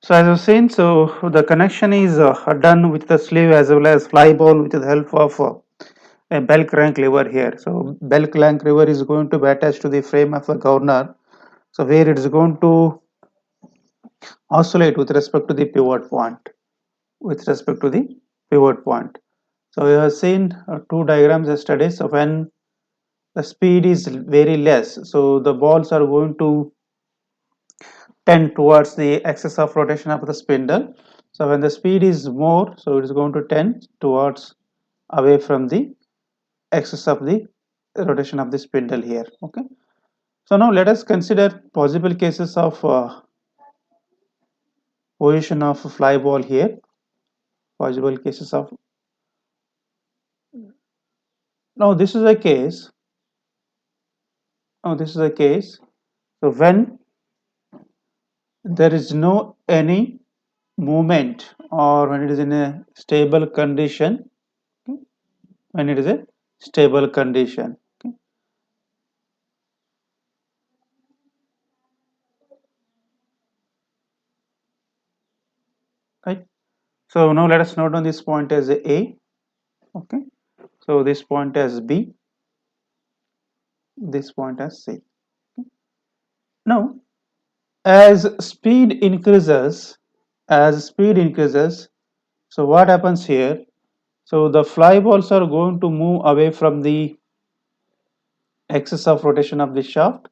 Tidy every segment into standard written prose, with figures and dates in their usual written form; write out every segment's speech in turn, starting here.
So as I've seen, so the connection is done with the sleeve as well as fly ball with the help of a bell crank lever here. So bell crank lever is going to be attached to the frame of the governor. So where it is going to oscillate with respect to the pivot point. With respect to the pivot point. So we have seen two diagrams yesterday. So when the speed is very less, so the balls are going to tend towards the axis of rotation of the spindle. So when the speed is more, so it is going to tend towards away from the axis of the rotation of the spindle here. Okay. So now let us consider possible cases of position of fly ball here. Possible cases of now this is a case. Now this is a case. So when there is no any movement or when it is in a stable condition, okay, when it is a stable condition, okay. Right. So now let us note down this point as A, okay. So this point as B, this point as C. Now as speed increases, so what happens here? So the fly balls are going to move away from the axis of rotation of the shaft,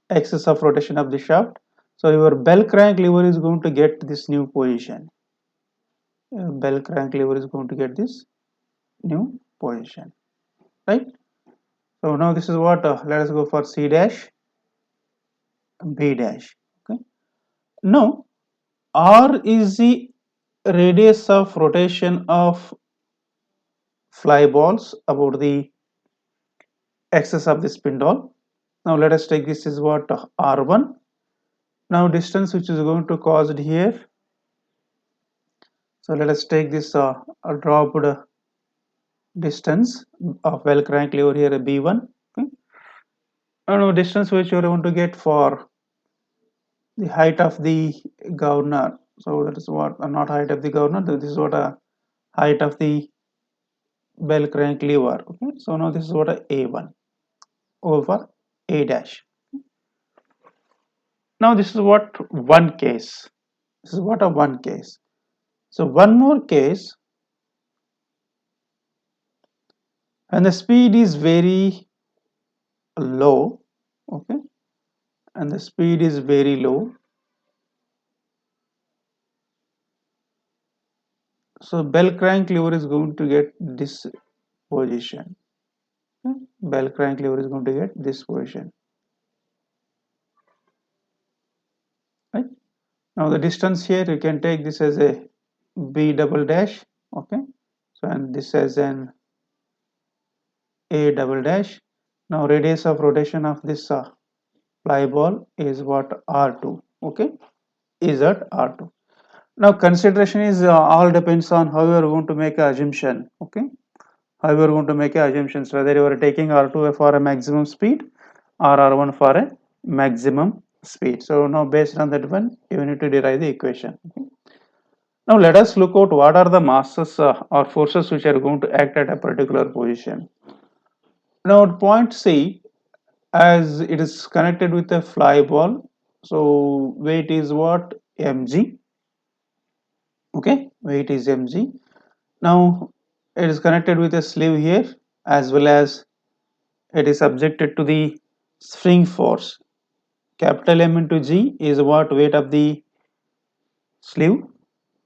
axis of rotation of the shaft. So your bell crank lever is going to get this new position. Bell crank lever is going to get this new position, right? So now this is what, let us go for C dash, B dash, okay. Now R is the radius of rotation of fly balls about the axis of the spindle. Now let us take this is what, R1. Now distance which is going to caused here. So let us take this dropped distance of bell crank lever here B1. Okay. Now distance which you are going to get for the height of the governor. So that is what, not height of the governor. This is what a height of the bell crank lever. Okay. So now this is what a A1 over A dash. Now this is what one case. This is what a one case. So one more case, when the speed is very low, okay, and the speed is very low. So bell crank lever is going to get this position. Okay? Bell crank lever is going to get this position. Right? Now the distance here you can take this as a B double dash. Okay. So and this as an A double dash. Now radius of rotation of this fly ball is what, R2. Okay. Is at R2. Now consideration is all depends on how you are going to make an assumption. Okay. How you are going to make assumptions, whether you are taking R2 for a maximum speed or R1 for a maximum speed. So now based on that one, you need to derive the equation. Okay. Now let us look out what are the masses or forces which are going to act at a particular position. Now at point C, as it is connected with a fly ball, so weight is what, mg. Okay, weight is mg. Now it is connected with a sleeve here, as well as it is subjected to the spring force. Capital M into G is what, weight of the sleeve.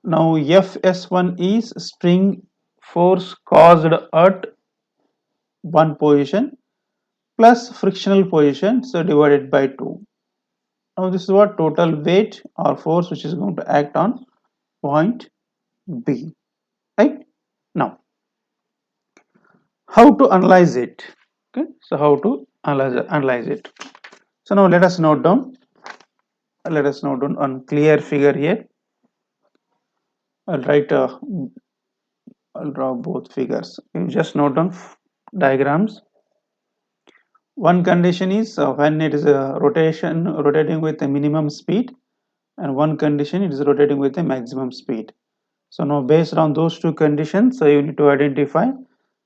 Now Fs1 is spring force caused at one position plus frictional position, so divided by 2. Now this is what total weight or force which is going to act on point B, right? Now how to analyze it? Okay, so how to analyze it? So now let us note down. Let us note down on clear figure here. I'll write. I'll draw both figures. You just note down diagrams. One condition is when it is a rotating with a minimum speed, and one condition it is rotating with a maximum speed. So now based on those two conditions, so you need to identify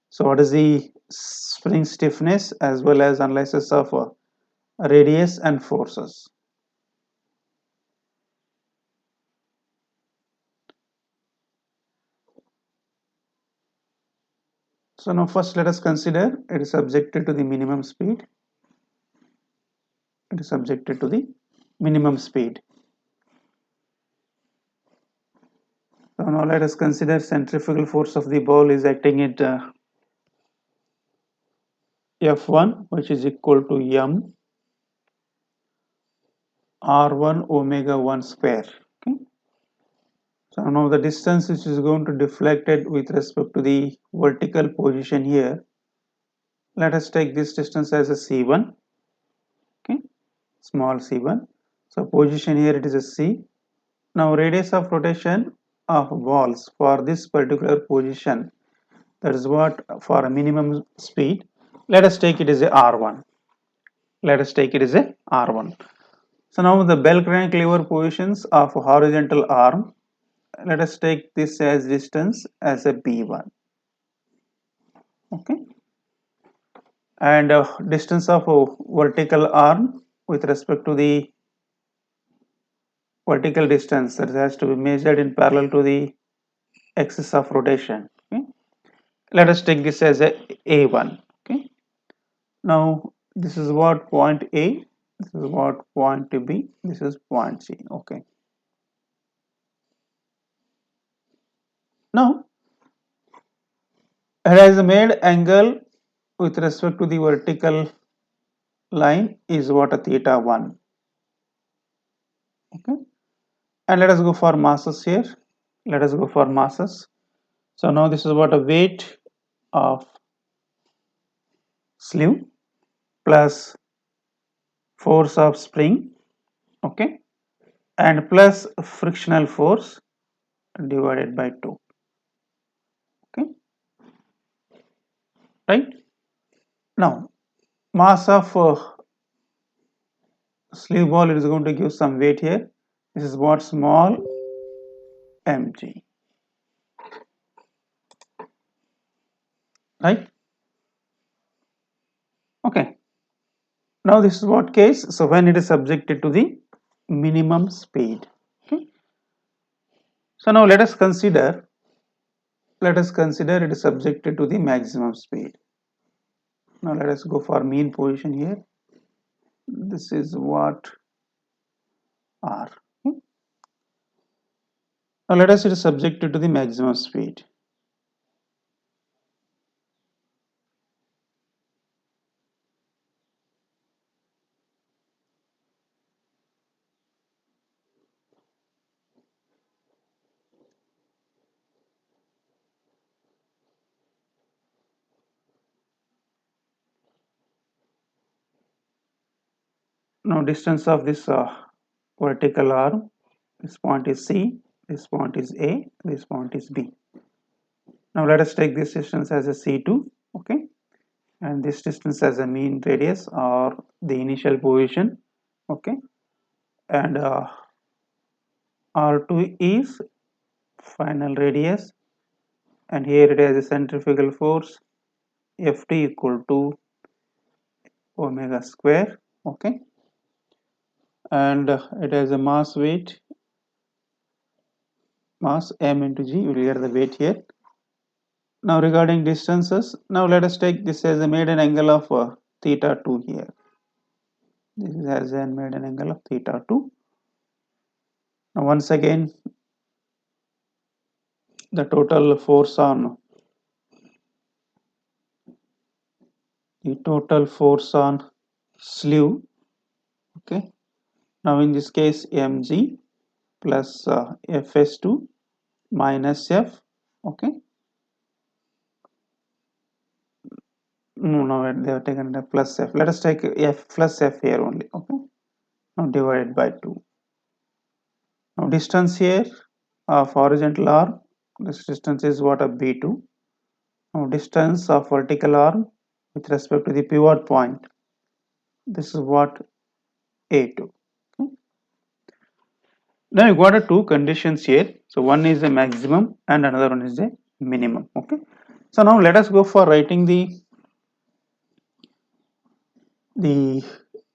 so what is the spring stiffness as well as analysis of radius and forces. So now first let us consider it is subjected to the minimum speed. It is subjected to the minimum speed. So now let us consider centrifugal force of the ball is acting at F1, which is equal to m r1 omega 1 square. Okay. So now the distance which is going to deflected with respect to the vertical position here, let us take this distance as a c1. Okay, small c1. So position here it is a c. Now radius of rotation of balls for this particular position, that is what for a minimum speed, let us take it as a r1. Let us take it as a r1. So now the bell crank lever positions of horizontal arm, let us take this as distance as a b1. Okay, and distance of vertical arm with respect to the vertical distance that has to be measured in parallel to the axis of rotation. Okay, let us take this as a a1. Okay, now this is what point a, this is what point b, this is point c. Okay, now it has made angle with respect to the vertical line is what a theta 1. Okay, and let us go for masses here. Let us go for masses. So now this is what a weight of sleeve plus force of spring, okay, and plus frictional force divided by 2. Okay, right? Now mass of sleeve ball is going to give some weight here. This is what small mg, right? Okay, now this is what case, so when it is subjected to the minimum speed. Okay, so now let us consider it is subjected to the maximum speed. Now let us go for mean position here. This is what r. Okay, now let us it is subjected to the maximum speed. Now distance of this vertical arm, this point is C, this point is A, this point is B. Now let us take this distance as a C2, okay, and this distance as a mean radius or the initial position, okay, and R2 is final radius, and here it has a centrifugal force Ft equal to omega square, okay, and it has a mass weight, mass m into g, you will get the weight here. Now regarding distances, now let us take this as a made an angle of theta 2 here. This has a made an angle of theta 2. Now once again, the total force on sleeve, okay. Now in this case mg plus fs2 minus f, okay. No, they have taken the plus f. Let us take f plus f here only, okay. Now divided by 2. Now distance here of horizontal arm, this distance is what a b2. Now distance of vertical arm with respect to the pivot point, this is what a2. Okay. Now you got two conditions here. So one is a maximum and another one is a minimum. Okay. So now let us go for writing the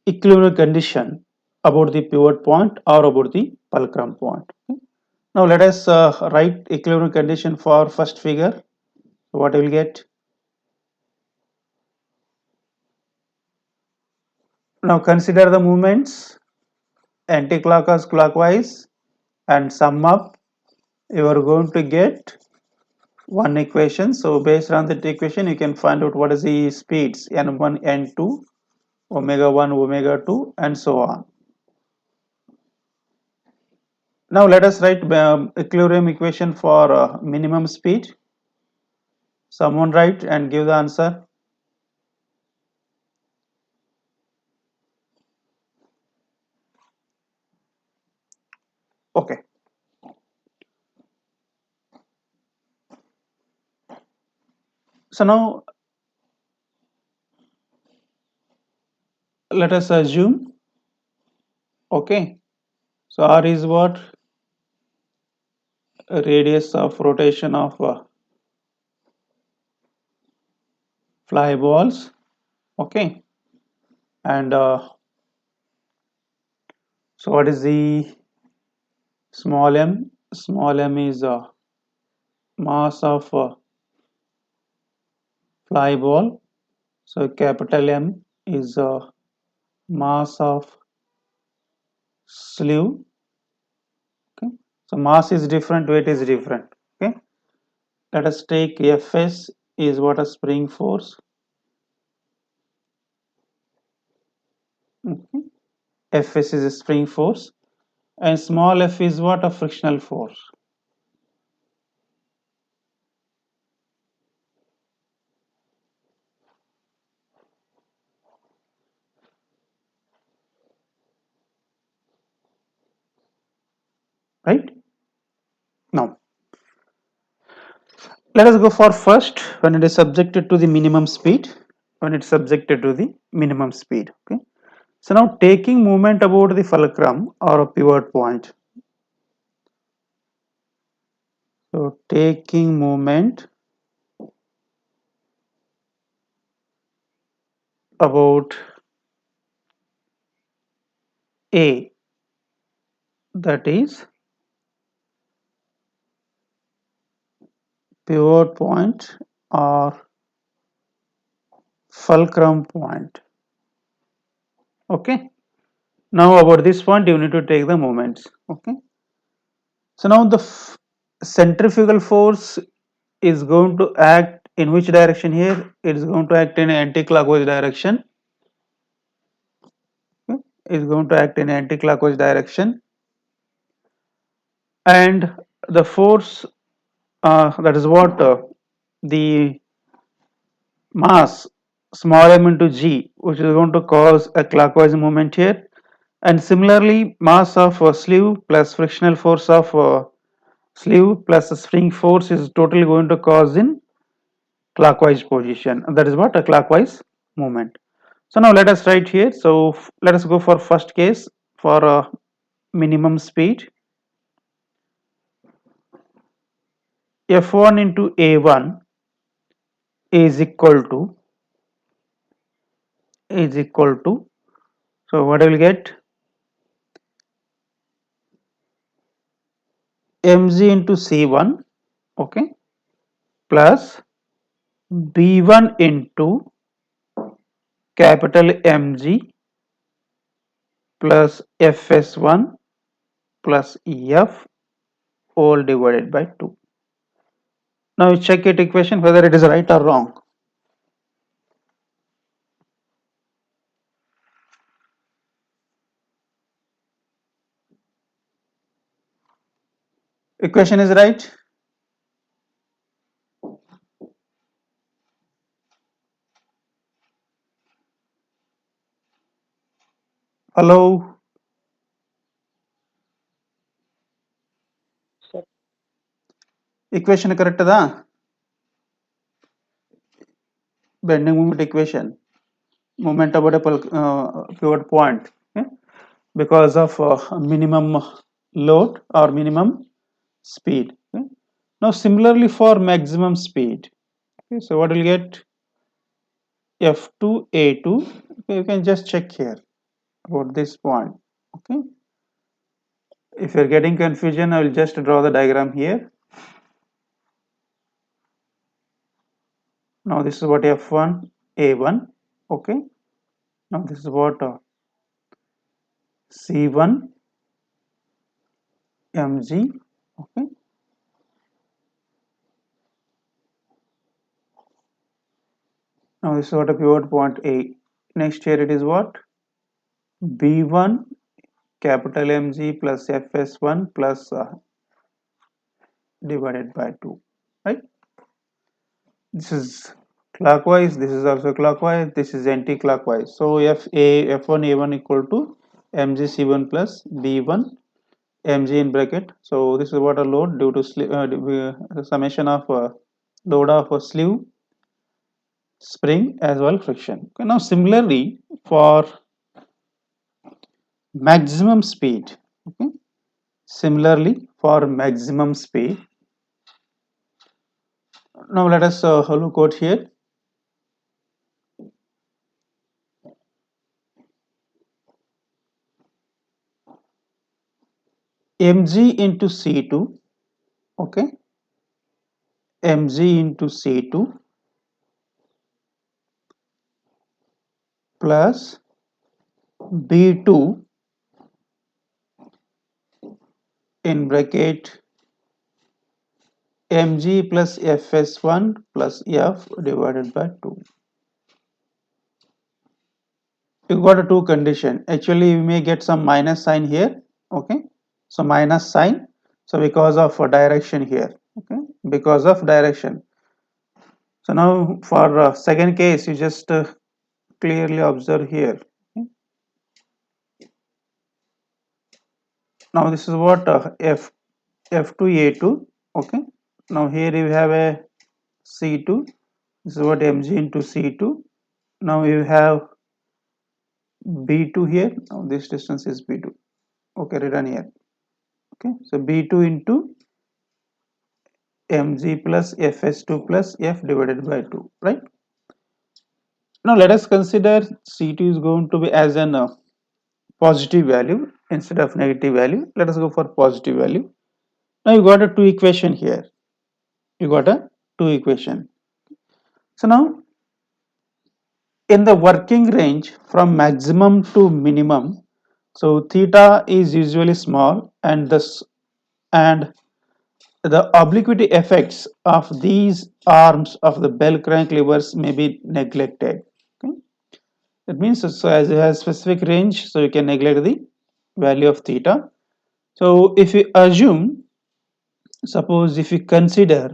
equilibrium condition about the pivot point or about the fulcrum point. Okay. Now let us write equilibrium condition for first figure. So what we will get? Now consider the movements anti-clockwise, clockwise, and sum up. You are going to get one equation. So based on that equation, you can find out what is the speeds n1, n2, omega 1, omega 2, and so on. Now let us write equilibrium equation for minimum speed. Someone write and give the answer. Okay. So now let us assume, okay, so r is what? Radius of rotation of fly balls, okay, and so what is the small m? Small m is mass of fly ball. So capital M is mass of sleeve. Okay. So mass is different, weight is different. Okay. Let us take Fs is what? A spring force. Okay. Fs is a spring force, and small f is what? A frictional force. Right. Now let us go for first when it is subjected to the minimum speed. When it's subjected to the minimum speed. Okay. So now taking movement about the fulcrum or a pivot point. So taking movement about A, that is pivot point or fulcrum point. Okay. Now about this point you need to take the moments. Okay. So now the centrifugal force is going to act in which direction here? It is going to act in anti-clockwise direction. Okay. It is going to act in anti-clockwise direction, and the force that is what the mass small m into g, which is going to cause a clockwise movement here, and similarly mass of sleeve plus frictional force of sleeve plus spring force is totally going to cause in clockwise position, and that is what? A clockwise movement. So now let us write here. So let us go for first case for minimum speed. F1 into A1 is equal to so what I will get? Mg into C1, okay, plus B1 into capital Mg plus Fs1 plus Ef all divided by 2. Now you check it equation whether it is right or wrong. Equation is right. Hello. Equation correct da? Bending moment equation. Moment about a pivot point. Okay? Because of minimum load or minimum speed. Okay. Now similarly for maximum speed, okay, so what will get F2 A2. Okay, you can just check here about this point. Okay, if you're getting confusion, I will just draw the diagram here. Now this is what F1 A1. Okay, now this is what C1 mg. Okay, now this is what a pivot point A. Next here it is what B1 capital Mg plus Fs1 plus divided by 2, right? This is clockwise, this is also clockwise, this is anti-clockwise. So F1 A1 equal to mg C1 plus B1 mg in bracket. So this is what a load due to summation of load of a sleeve, spring as well friction. Okay, now similarly for maximum speed, okay, similarly for maximum speed, now let us look out here. Mg into C2, okay, Mg into C2 plus B2 in bracket Mg plus Fs1 plus F divided by 2. You got a two condition. Actually, you may get some minus sign here. Okay, so minus sign. So because of direction here. Okay, because of direction. So now for second case, you just clearly observe here. Okay. Now this is what F2 A2. Okay. Now here you have a C2. This is what Mg into C2. Now you have B2 here. Now this distance is B2. Okay, written here. Okay, so B2 into Mg plus Fs2 plus F divided by 2, right? Now let us consider C2 is going to be as an positive value instead of negative value. Let us go for positive value. Now you got a two equation here. You got a two equation. So now in the working range from maximum to minimum, so theta is usually small and the obliquity effects of these arms of the bell crank levers may be neglected. Okay? That means so as it has specific range, so you can neglect the value of theta. So if we assume, suppose if we consider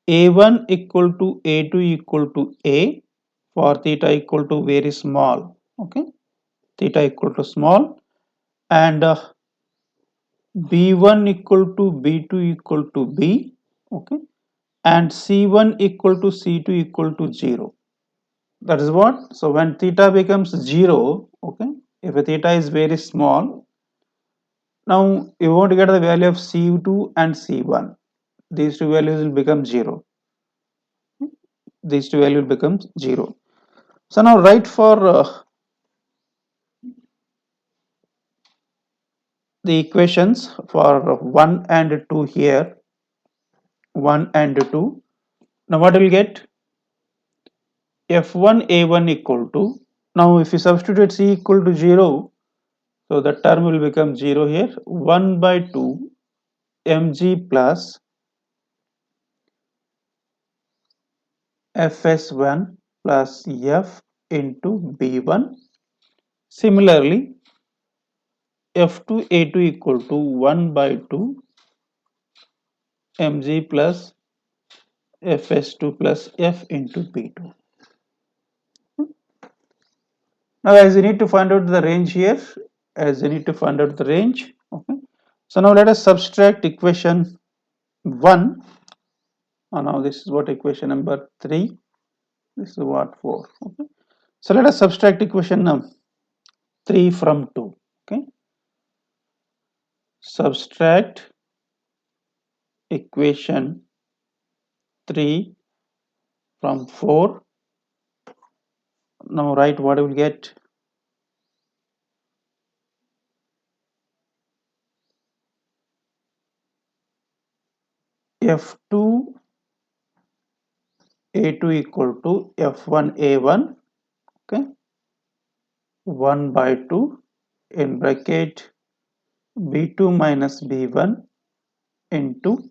A1 equal to A2 equal to A for theta equal to very small, okay, theta equal to small, and B1 equal to B2 equal to B, okay, and C1 equal to C2 equal to 0. That is what? So when theta becomes 0, okay, if a theta is very small, now you won't get the value of C2 and C1. These two values will become 0. These two values will become 0. So now write for the equations for 1 and 2 here. 1 and 2. Now what will get? F1 A1 equal to, now if you substitute C equal to 0, so the term will become 0 here, 1 by 2 mg plus Fs1 plus F into B1. Similarly, F2 A2 equal to 1 by 2 mg plus Fs2 plus F into B2. Now as you need to find out the range here, as you need to find out the range, okay. So now let us subtract equation 1. Now this is what equation number 3, this is what 4, okay. So let us subtract equation 3 from 2, okay. subtract equation 3 from 4. Now write what we will get. F2 A2 equal to F1 A1, okay, 1 by 2 in bracket B2 minus B1 into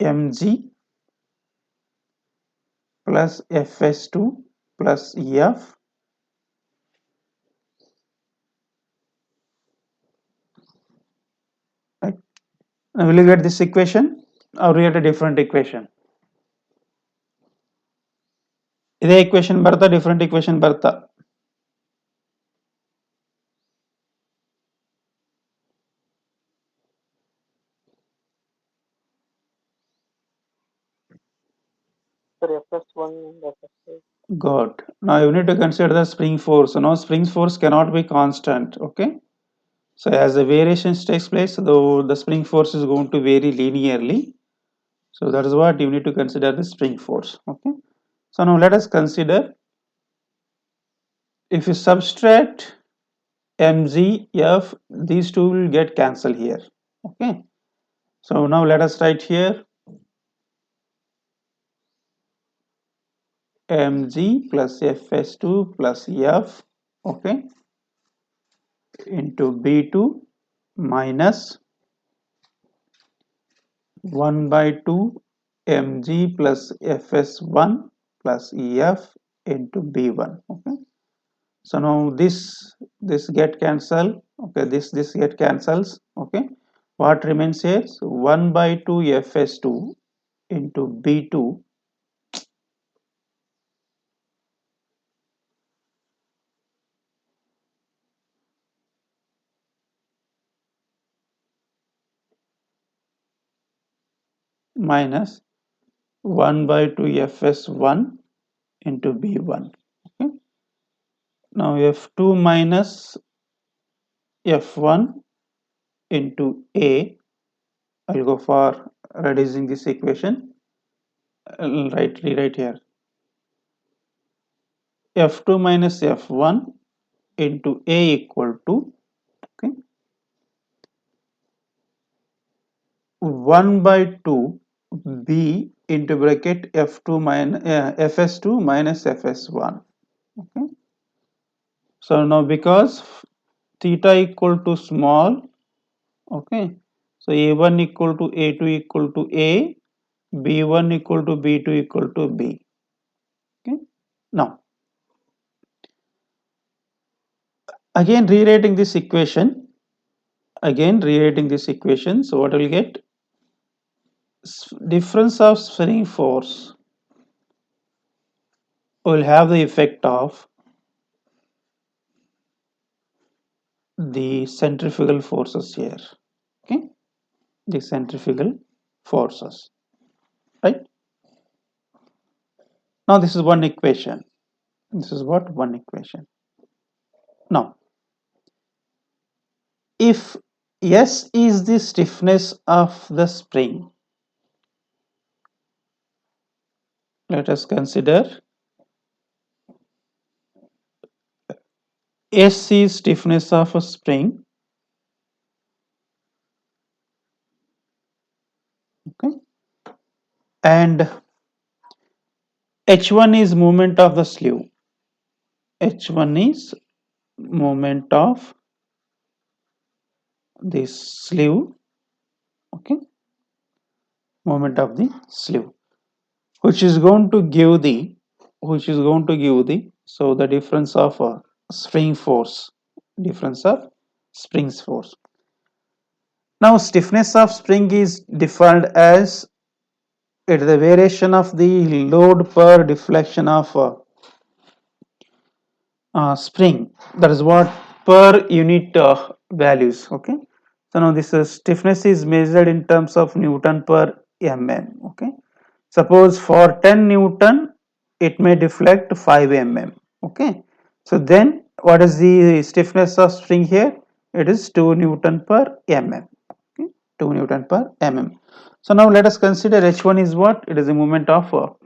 mg plus fs2 plus ef, right. Now will you get this equation or we get a different equation? ಇದೇ equation ಬರ್ತಾ different equation ಬರ್ತಾ? Good. Now you need to consider the spring force. Now spring force cannot be constant, okay? So as the variations takes place, though the spring force is going to vary linearly. So that is what you need to consider the spring force, okay? So now let us consider, if you subtract mg, f, these two will get cancelled here, okay? So now let us write here mg plus fs2 plus f, okay, into b2 minus 1 by 2 mg plus fs1 plus ef into b1, okay. So now this get cancelled, okay, this get cancels, okay. What remains here? So 1 by 2 fs2 into b2 minus 1 by 2 fs1 into b1, okay. Now f2 minus f1 into a, I'll go for reducing this equation. I'll rewrite here f2 minus f1 into a equal to, okay, 1 by 2 b into bracket f2 minus fs2 minus fs1, okay. So now because theta equal to small, okay, so a1 equal to a2 equal to a, b1 equal to b2 equal to b, okay. Now again rewriting this equation, so what will get? Difference of spring force will have the effect of the centrifugal forces here, okay, the centrifugal forces, right. Now this is one equation, this is what one equation. Now if S is the stiffness of the spring, let us consider S is stiffness of a spring, okay, and H1 is movement of the sleeve, H1 is movement of the sleeve, okay, movement of the sleeve, which is going to give the so the difference of spring force, difference of springs force. Now stiffness of spring is defined as it is the variation of the load per deflection of spring, that is what per unit values, okay. So now this stiffness is measured in terms of Newton per mm, okay. Suppose for 10 Newton it may deflect 5 mm, okay. So then what is the stiffness of spring here? It is 2 Newton per mm. Okay? 2 Newton per mm. So now let us consider H1 is what? It is the moment of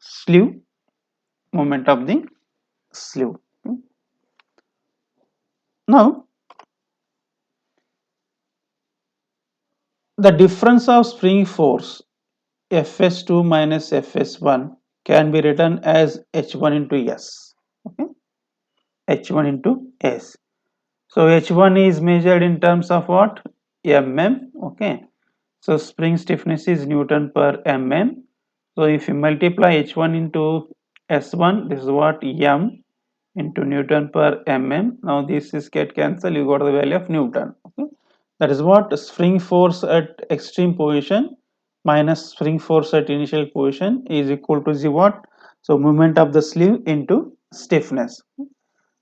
slew, moment of the slew. Okay? Now the difference of spring force Fs2 minus Fs1 can be written as H1 into S. Okay? H1 into S. So H1 is measured in terms of what? Mm. Okay. So spring stiffness is Newton per mm. So if you multiply H1 into S1, this is what M into Newton per mm. Now this is get cancelled, you got the value of Newton. Okay. That is what spring force at extreme position minus spring force at initial position is equal to the what? So moment of the sleeve into stiffness.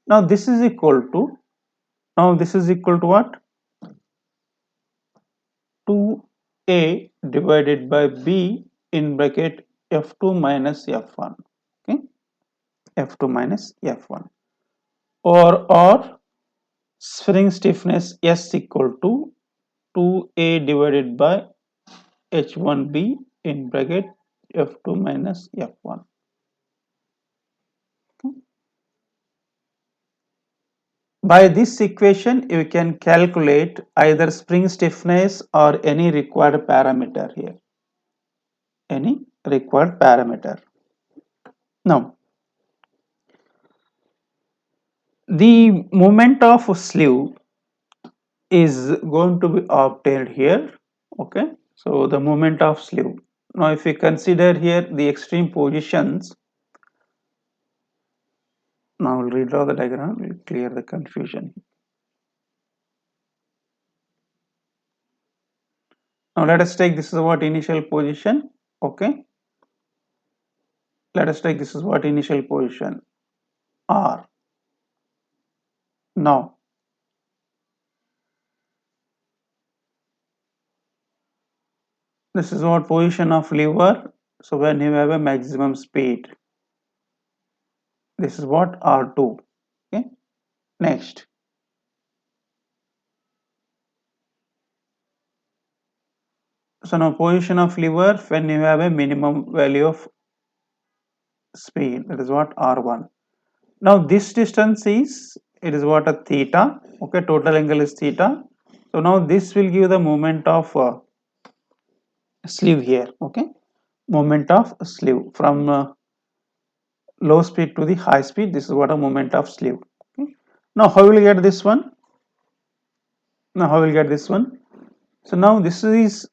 Now this is equal to, now this is equal to what? 2a divided by b in bracket f2 minus f1. Okay, f2 minus f1, or spring stiffness S equal to 2a divided by h1b in bracket f2 minus f1. By this equation you can calculate either spring stiffness or any required parameter here, any required parameter. Now the moment of sleeve is going to be obtained here. Okay, so the moment of sleeve. Now if we consider here the extreme positions, now we'll redraw the diagram, we'll clear the confusion. Now let us take this is what initial position. Okay, let us take this is what initial position R. Now this is what position of lever. So when you have a maximum speed, this is what R2. Okay, next, so now position of lever when you have a minimum value of speed, that is what R1. Now this distance is, it is what a theta. Okay, total angle is theta. So now this will give the moment of sleeve here. Okay, moment of sleeve from low speed to the high speed, this is what a moment of sleeve. Okay. Now how will you get this one? Now how will you get this one? So now this is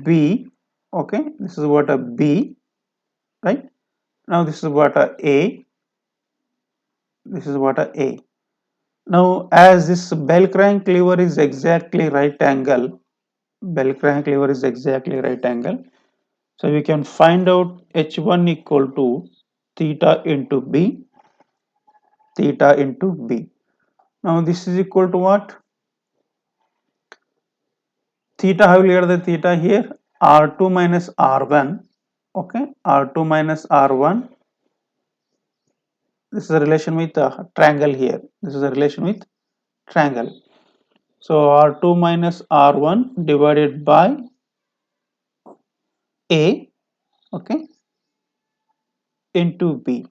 B. Okay, this is what a B, right? Now this is what a, this is what a. Now as this bell crank lever is exactly right angle, bell crank lever is exactly right angle. So we can find out H1 equal to theta into B, theta into B. Now this is equal to what? Theta, how will you get the theta here? R2 minus R1. Okay, R2 minus R1. This is a relation with triangle here. This is a relation with triangle. So R2 minus R1 divided by A, okay, into B,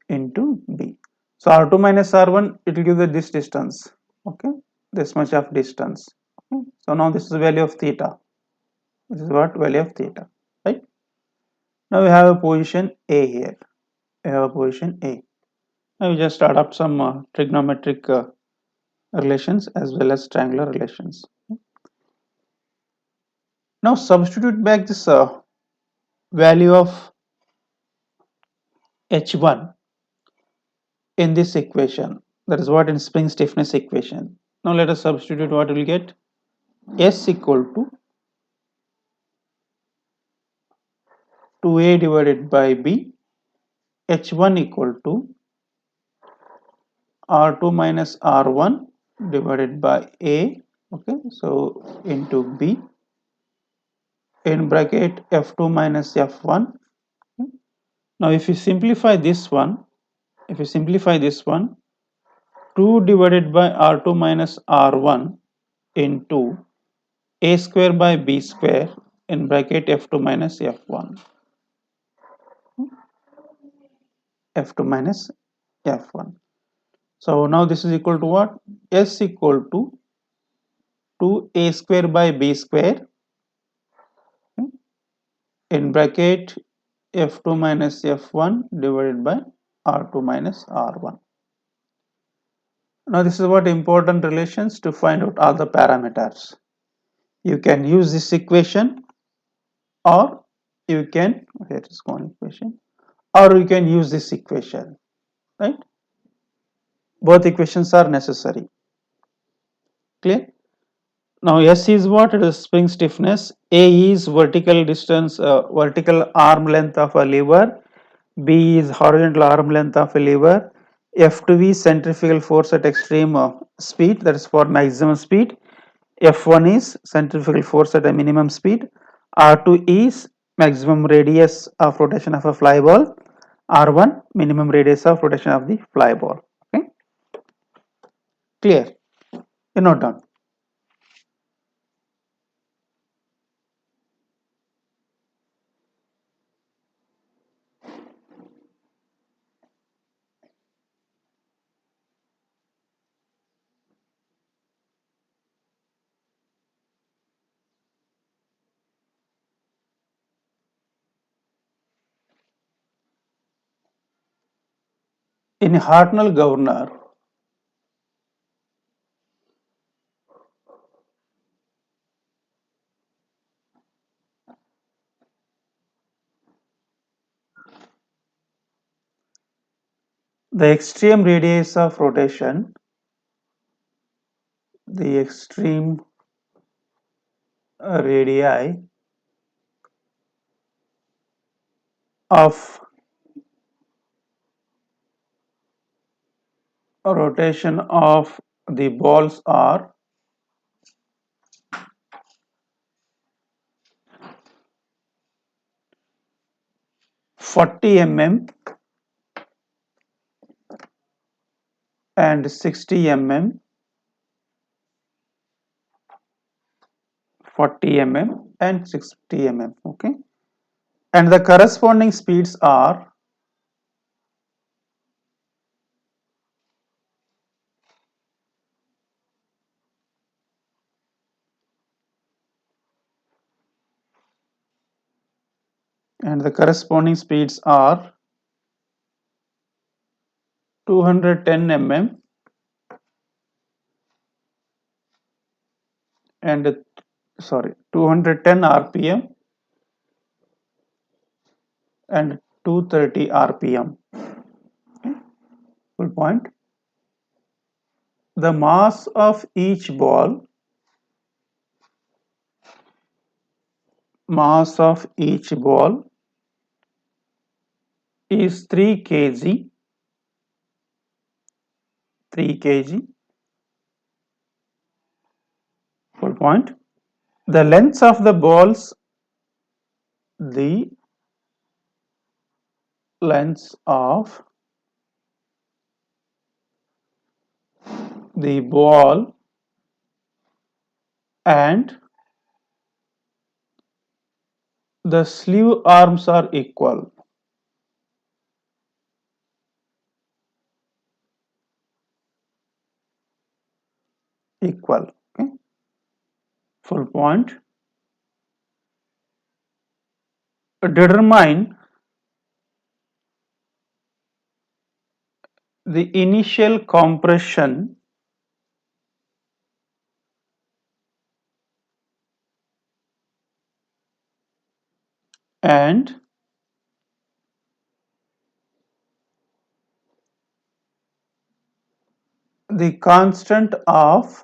into B. So R2 minus R1, it will give the this distance, okay, this much of distance. Okay. So now this is the value of theta. This is what value of theta, right? Now we have a position A here. We have a position A. Now we just adopt some trigonometric relations as well as triangular relations. Now substitute back this value of H1 in this equation. That is what in spring stiffness equation. Now let us substitute what we will get. S equal to 2A divided by B, H1 equal to R2 minus R1 divided by A, okay, so into B, in bracket F2 minus F1. Now if you simplify this one, if you simplify this one, 2 divided by R2 minus R1 into A square by B square in bracket F2 minus F1. F2 minus F1. So now this is equal to what? S equal to 2A square by B square in bracket F2 minus F1 divided by R2 minus R1. Now this is what important relations to find out all the parameters. You can use this equation, or you can, here is one equation, or you can use this equation, right? Both equations are necessary. Clear? Now S is what? It is spring stiffness. A is vertical distance, vertical arm length of a lever. B is horizontal arm length of a lever. F2 is centrifugal force at extreme speed, that is for maximum speed. F1 is centrifugal force at a minimum speed. R2 is maximum radius of rotation of a fly ball. R1 minimum radius of rotation of the fly ball. Okay, clear? You note down. In Hartnell governor, the extreme radius of rotation, the extreme radii of rotation of the balls are 40 mm and 60 mm, 40 mm and 60 mm. Okay, and the corresponding speeds are and the corresponding speeds are 210 mm and 210 rpm and 230 rpm. Okay, full point. The mass of each ball, is 3 kg, 3 kg, full point. The lengths of the balls, the lengths of the ball and the sleeve arms are equal. Okay, full point. Determine the initial compression and the constant of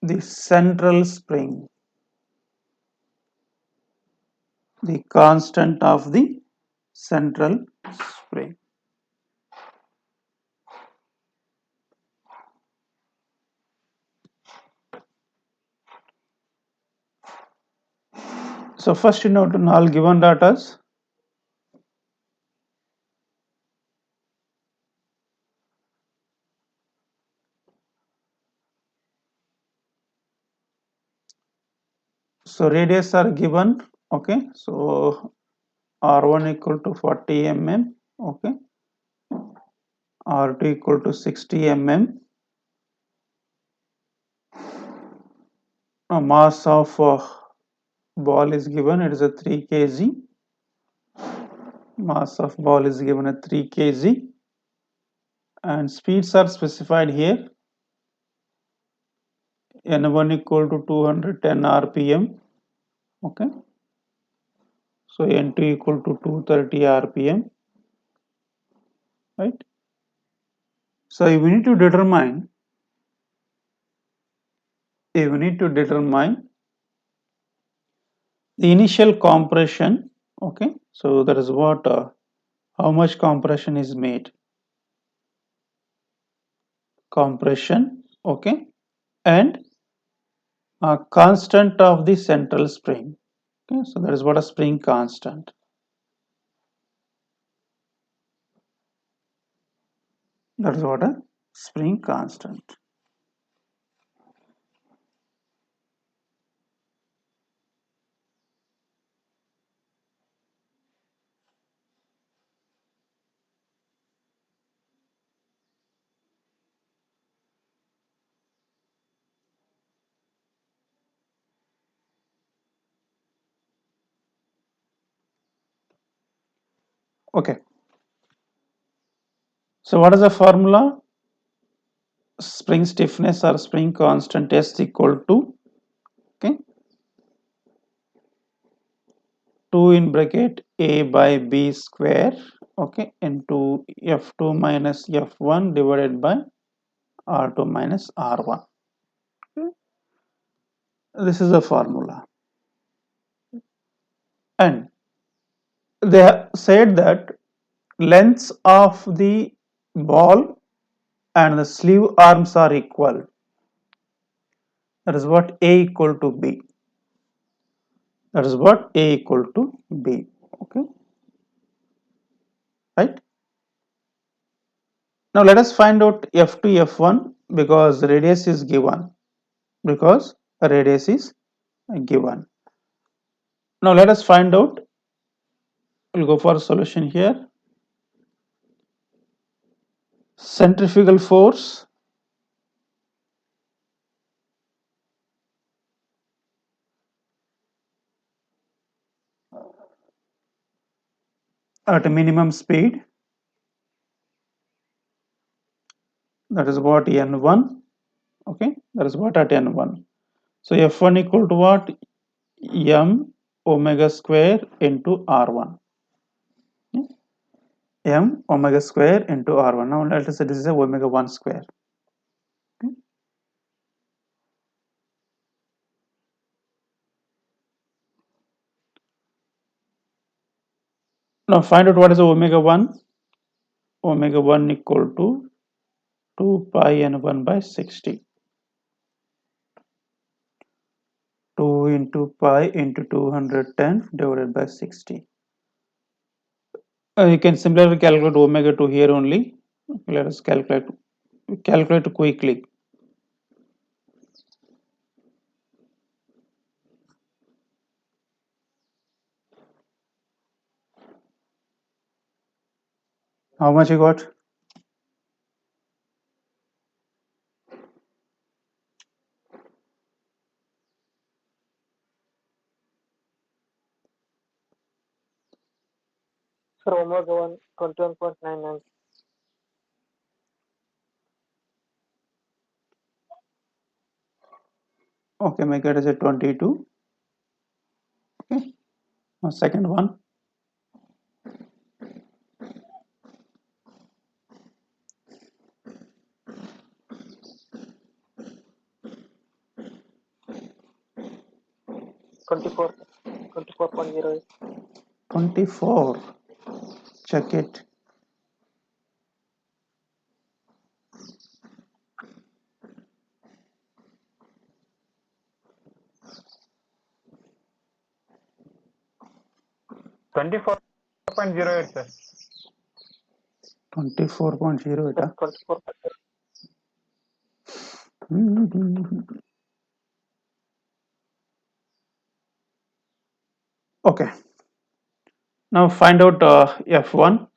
the central spring, the constant of the central spring. So first you note in all given datas, so radius are given, okay, so r1 equal to 40 mm, okay, r2 equal to 60 mm, mass of ball is given, it is a 3 kg, mass of ball is given at 3 kg, and speeds are specified here, n1 equal to 210 rpm, okay, so n2 equal to 230 rpm, right. So we need to determine the initial compression, okay, so that is what how much compression is made, okay, and constant of the central spring, okay, so that is what a spring constant, that is what a spring constant. Okay, so what is the formula? Spring stiffness or spring constant S equal to, okay, 2 in bracket A by B square, okay, into F2 minus F1 divided by R2 minus R1. Okay. This is the formula. And they have said that lengths of the ball and the sleeve arms are equal. That is what A equal to B. That is what A equal to B. Okay. Right. Now let us find out F2, F1 because radius is given. Because radius is given. Now let us find out. We'll go for a solution here. Centrifugal force at a minimum speed, that is what n1, okay, that is what at n1. So f1 equal to what? M omega square into r1, m omega square into r1. Now let us say this is a omega 1 square. Okay. Now find out what is omega 1. Omega 1 equal to 2 pi n1 by 60. 2 into pi into 210 divided by 60. You can similarly calculate omega 2 here only. Let us calculate quickly. How much you got? Sir, omega 1, 21.99. Okay, make it as a 22. Okay. Now second one. Twenty-four, 24.08. 24. Check it. 24.08 sir. 24.08. 24. Okay. Now find out F1.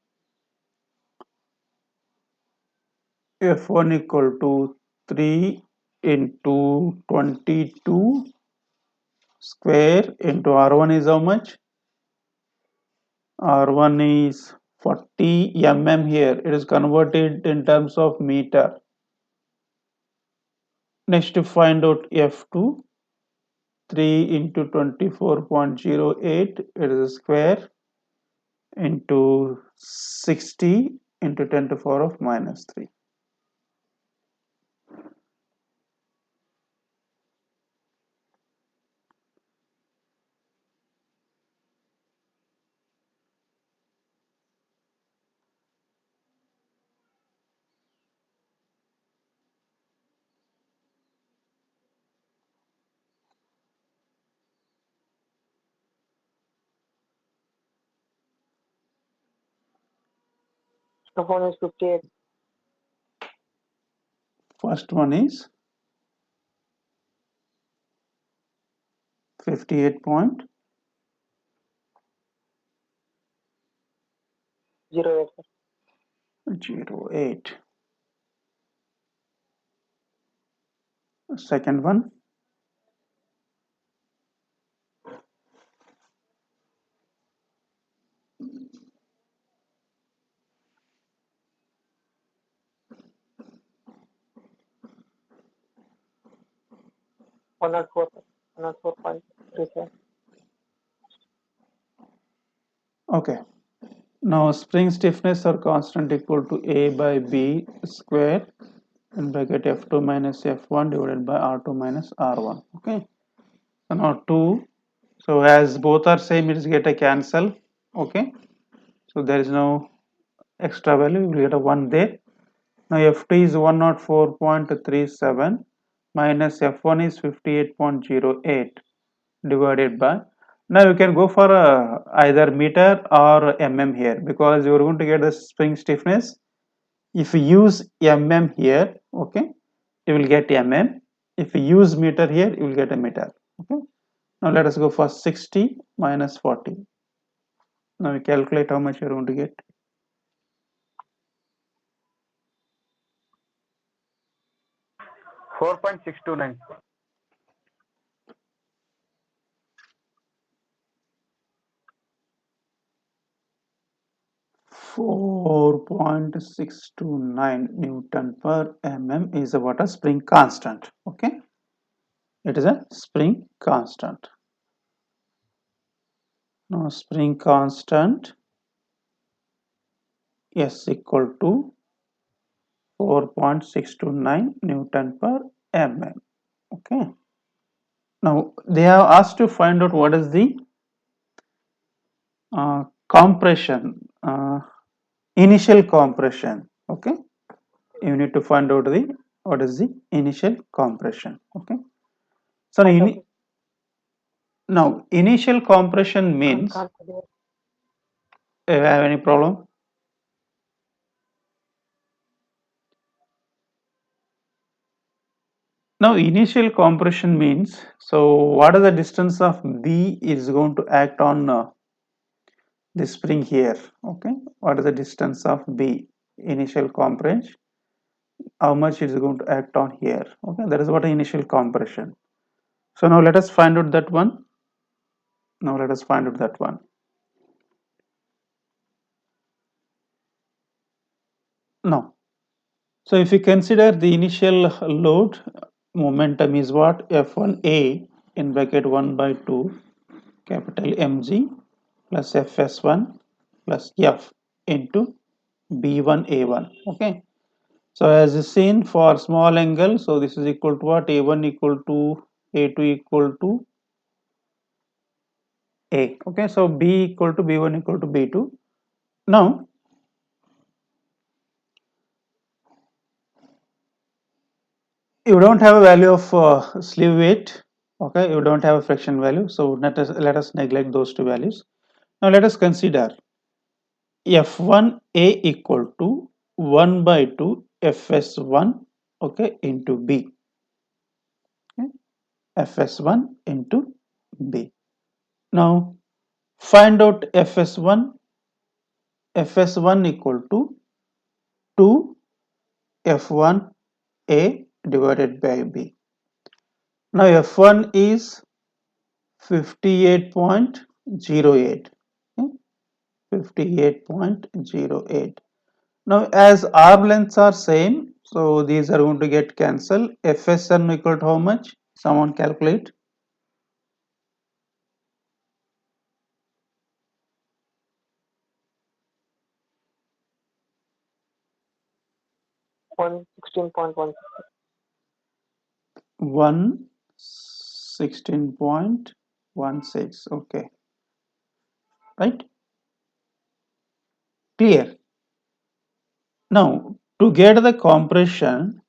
F1 equal to 3 into 22 square into R1 is how much? R1 is 40 mm here. It is converted in terms of meter. Next to find out F2. 3 into 24.08, it is a square, into 60 into 10 to the power of minus 3. F1 is 58. First one is 58.08. 08. Second one 104. 104.37. okay. Now spring stiffness or constant equal to A by B square in bracket F2 minus F1 divided by R2 minus R1. Okay. So now 2. So as both are same, it is get a cancel. Okay. So there is no extra value. You will get a 1 there. Now F2 is 104.37 minus F1 is 58.08 divided by. Now you can go for either meter or mm here, because you are going to get the spring stiffness. If you use mm here, okay, you will get mm. If you use meter here, you will get a meter. Okay. Now let us go for 60 minus 40. Now we calculate how much you are going to get. 4.629. 4.629 Newton per mm is a water spring constant. Okay, it is a spring constant. Now spring constant S equal to 4.629 Newton per mm. Okay. Now they have asked to find out what is the compression, initial compression. Okay, you need to find out the what is the initial compression. Okay, so now initial compression means, Can't do it. have any problem? Now initial compression means, so what is the distance of B is going to act on the spring here. Okay, what is the distance of B initial compression, how much is going to act on here. Okay, that is what initial compression. So now let us find out that one. Now let us find out that one. Now, so if you consider the initial load, momentum is what? F1A in bracket 1 by 2 capital Mg plus Fs1 plus F into B1A1. Okay. So as is seen for small angle, so this is equal to what? A1 equal to A2 equal to A. Okay. So B equal to B1 equal to B2. Now, you don't have a value of sleeve weight. Okay. You don't have a friction value. So let us neglect those two values. Now let us consider F1A equal to 1 by 2 Fs1, okay, into B. Okay? Fs1 into B. Now find out Fs1. Fs1 equal to 2 F1A divided by B. Now F1 is 58.08. Okay? 58.08. Now as arm lengths are same, so these are going to get cancelled. Fsn equal to how much? Someone calculate. 116.1. 116.16. Okay. Right? Clear. Now to get the compression,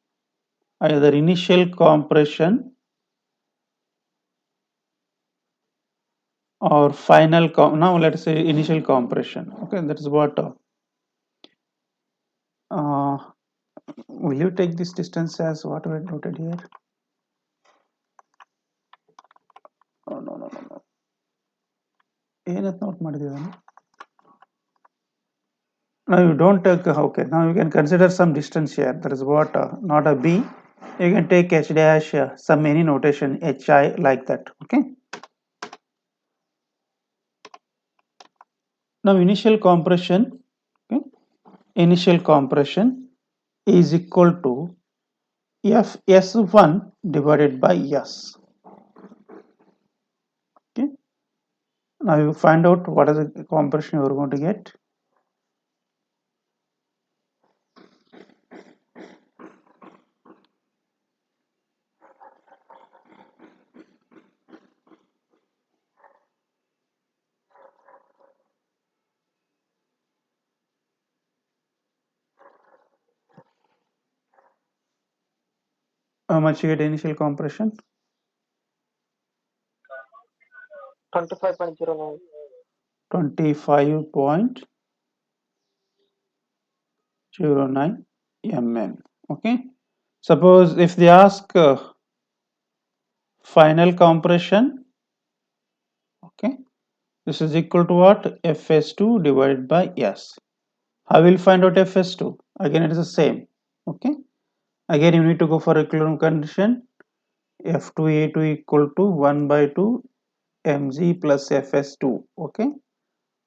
either initial compression or final now let's say initial compression. Okay, that is what will you take this distance as what we noted here? Oh, no. ಏನಂತ note ಮಾಡಿದ್ದೀವಿ? Now you don't take, okay, now you can consider some distance here. That is what, not a B. You can take H dash, some any notation HI like that. Okay. Now initial compression, okay, initial compression is equal to Fs1 divided by S. Okay. Now you find out what is the compression you are going to get. How much you get initial compression? 25.09. 25.09 mm. Okay. Suppose if they ask final compression, okay, this is equal to what? Fs2 divided by S. How will find out Fs2? Again it is the same. Okay. Again you need to go for equilibrium condition. F2A2 equal to 1 by 2 mg plus Fs2, okay,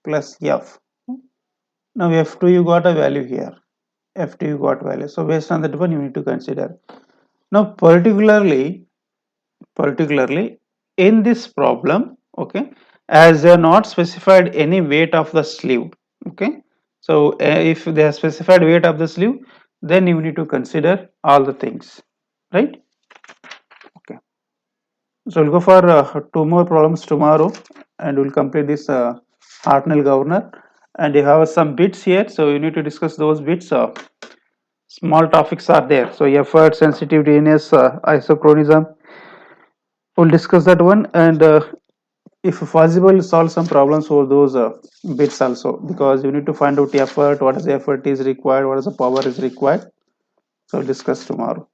plus F. Now F2 you got a value here. F2 you got value. So based on that one you need to consider. Now particularly in this problem, okay, as they are not specified any weight of the sleeve, okay, so if they have specified weight of the sleeve, then you need to consider all the things, right? Okay, so we'll go for 2 more problems tomorrow and we'll complete this Hartnell governor, and you have some bits here, so you need to discuss those bits. Small topics are there, so effort, sensitivity, isochronism, we'll discuss that one, and if possible solve some problems for those bits also, because you need to find out effort, what is the effort is required, what is the power is required. So discuss tomorrow.